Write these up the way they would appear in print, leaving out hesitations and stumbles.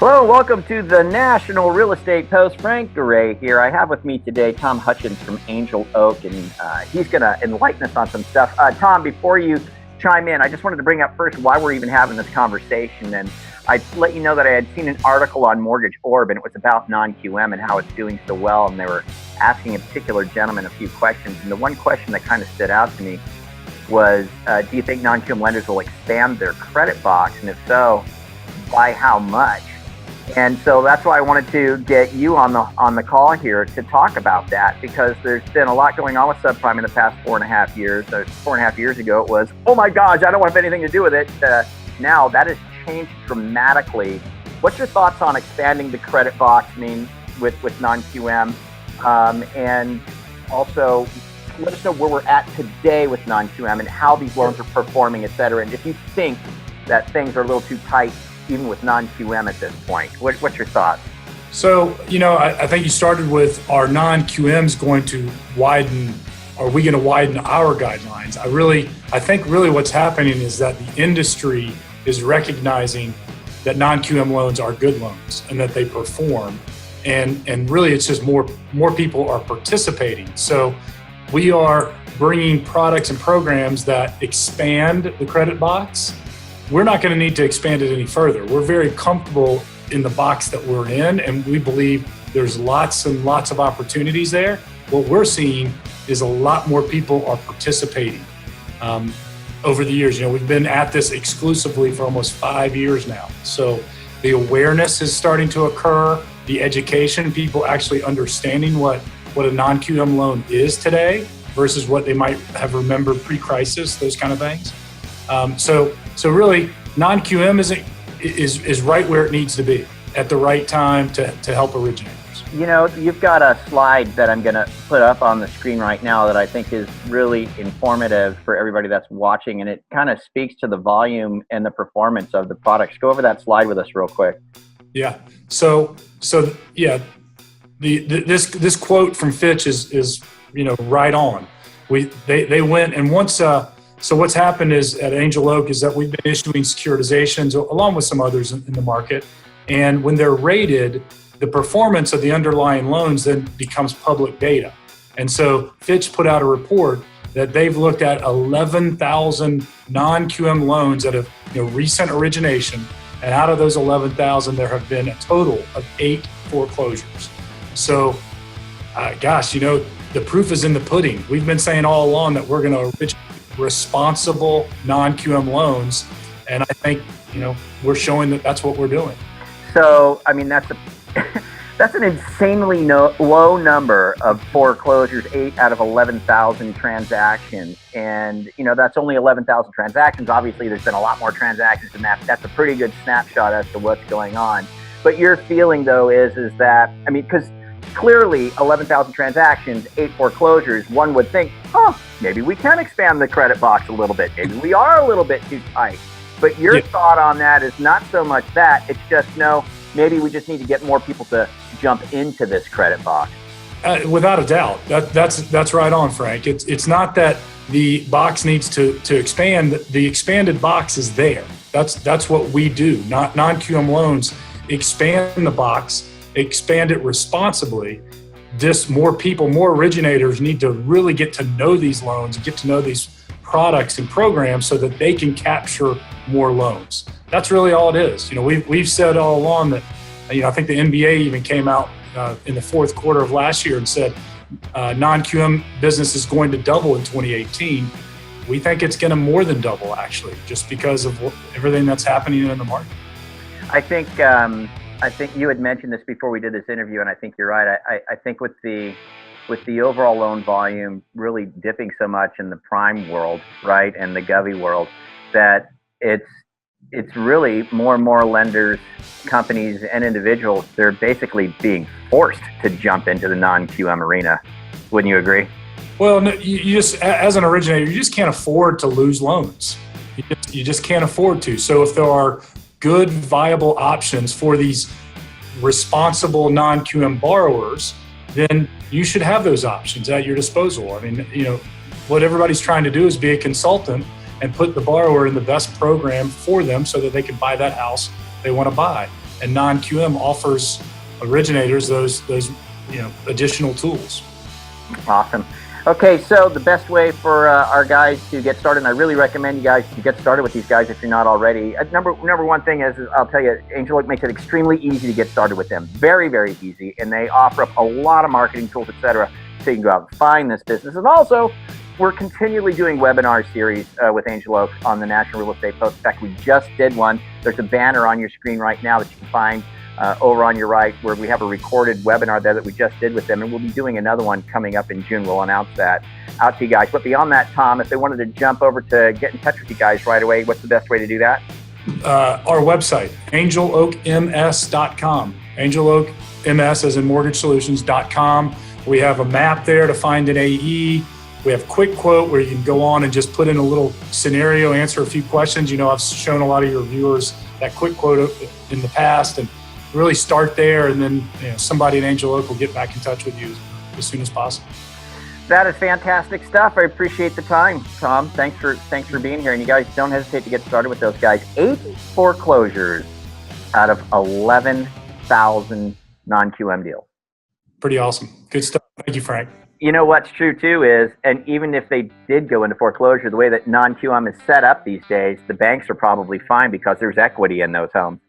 Hello, welcome to the National Real Estate Post. Frank Garay here. I have with me today Tom Hutchins from Angel Oak, and he's going to enlighten us on some stuff. Tom, before you chime in, I just wanted to bring up first why we're even having this conversation. And I'd let you know that I had seen an article on Mortgage Orb, and it was about non-QM and how it's doing so well. And they were asking a particular gentleman a few questions. And the one question that kind of stood out to me was, do you think non-QM lenders will expand their credit box? And if so, by how much? And so that's why I wanted to get you on the call here to talk about that, because there's been a lot going on with subprime in the past 4.5 years. 4.5 years ago, it was, oh my gosh, I don't want to have anything to do with it. Now that has changed dramatically. What's your thoughts on expanding the credit box, with non-QM? And also, let us know where we're at today with non-QM and how these loans are performing, et cetera. And if you think that things are a little too tight, even with non-QM at this point. What's your thoughts? So, I think you started with, are non-QMs going to widen, are we going to widen our guidelines? I think really what's happening is that the industry is recognizing that non-QM loans are good loans and that they perform. And really it's just more people are participating. So we are bringing products and programs that expand the credit box. We're not going to need to expand it any further. We're very comfortable in the box that we're in, and we believe there's lots and lots of opportunities there. What we're seeing is a lot more people are participating over the years. We've been at this exclusively for almost 5 years now. So the awareness is starting to occur, the education, people actually understanding what a non-QM loan is today versus what they might have remembered pre-crisis, those kind of things. So really, non-QM is right where it needs to be at the right time to help originators. You've got a slide that I'm going to put up on the screen right now that I think is really informative for everybody that's watching, and it kind of speaks to the volume and the performance of the products. Go over that slide with us real quick. Yeah. So yeah, this quote from Fitch is right on. They went and once. So what's happened is at Angel Oak is that we've been issuing securitizations along with some others in the market. And when they're rated, the performance of the underlying loans then becomes public data. And so Fitch put out a report that they've looked at 11,000 non-QM loans that have recent origination. And out of those 11,000, there have been a total of 8 foreclosures. So, the proof is in the pudding. We've been saying all along that we're going to originate responsible non-QM loans, and I think we're showing that that's what we're doing. So that's an insanely low number of foreclosures, 8 out of 11,000 transactions, and that's only 11,000 transactions. Obviously there's been a lot more transactions than that. That's a pretty good snapshot as to what's going on. But your feeling though is that because clearly 11,000 transactions, 8 foreclosures, one would think, maybe we can expand the credit box a little bit. Maybe we are a little bit too tight. But your thought on that is not so much that, it's just, maybe we just need to get more people to jump into this credit box. Without a doubt. That's right on, Frank. It's not that the box needs to expand. The expanded box is there. That's what we do. Not non-QM loans expand the box, expand it responsibly. Just more people, more originators need to really get to know these loans, get to know these products and programs so that they can capture more loans. That's really all it is. We've said all along that, I think the NBA even came out in the fourth quarter of last year and said non-QM business is going to double in 2018. We think it's going to more than double, actually, just because of everything that's happening in the market. I think you had mentioned this before we did this interview, and I think you're right. I think with the overall loan volume really dipping so much in the prime world, right, and the Govy world, that it's really more and more lenders, companies, and individuals, they're basically being forced to jump into the non-QM arena. Wouldn't you agree? Well, no, you just, as an originator, you just can't afford to lose loans. You just can't afford to. So if there are good, viable options for these responsible non-QM borrowers, then you should have those options at your disposal. What everybody's trying to do is be a consultant and put the borrower in the best program for them so that they can buy that house they want to buy. and non-QM offers originators those additional tools. Awesome. Okay, so the best way for our guys to get started, and I really recommend you guys to get started with these guys if you're not already. Number one thing is I'll tell you, Angel Oak makes it extremely easy to get started with them. Very, very easy, and they offer up a lot of marketing tools, etc. So you can go out and find this business. And also, we're continually doing webinar series with Angel Oak on the National Real Estate Post. In fact, we just did one. There's a banner on your screen right now that you can find over on your right, where we have a recorded webinar there that we just did with them, and we'll be doing another one coming up in June. We'll announce that out to you guys. But beyond that, Tom, if they wanted to jump over to get in touch with you guys right away, what's the best way to do that? Our website, angeloakms.com. Angel Oak MS as in mortgage solutions.com. We have a map there to find an AE. We have Quick Quote where you can go on and just put in a little scenario, answer a few questions. I've shown a lot of your viewers that Quick Quote in the past, and really start there, and then somebody at Angel Oak will get back in touch with you as soon as possible. That is fantastic stuff. I appreciate the time, Tom. Thanks for being here. And you guys don't hesitate to get started with those guys. 8 foreclosures out of 11,000 non-QM deals. Pretty awesome. Good stuff. Thank you, Frank. You know what's true too is, and even if they did go into foreclosure, the way that non-QM is set up these days, the banks are probably fine because there's equity in those homes.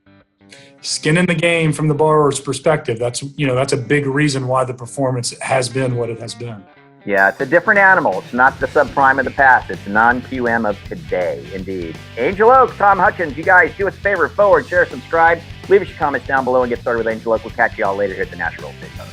Skin in the game from the borrower's perspective. That's a big reason why the performance has been what it has been. Yeah, it's a different animal. It's not the subprime of the past. It's non-QM of today, indeed. Angel Oak, Tom Hutchins, you guys do us a favor, forward, share, subscribe, leave us your comments down below, and get started with Angel Oak. We'll catch you all later here at the National Real Estate Post.